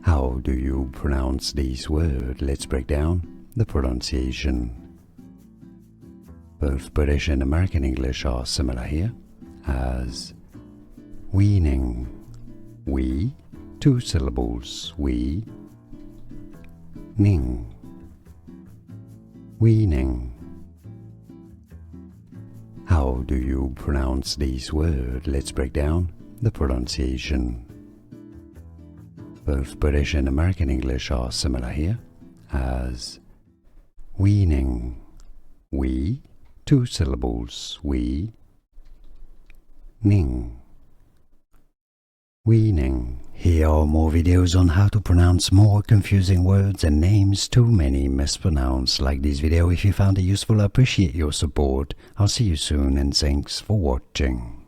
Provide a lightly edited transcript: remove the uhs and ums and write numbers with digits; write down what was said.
How do you pronounce this word? Let's break down the pronunciation. Both British and American English are similar here, as weaning, we, 2 syllables, we, ning, weaning. How do you pronounce this word? Let's break down the pronunciation. Both British and American English are similar here, as weaning, we, 2 syllables, we, ning, weaning. Here are more videos on how to pronounce more confusing words and names too many mispronounced. Like this video if you found it useful. I appreciate your support. I'll see you soon and thanks for watching.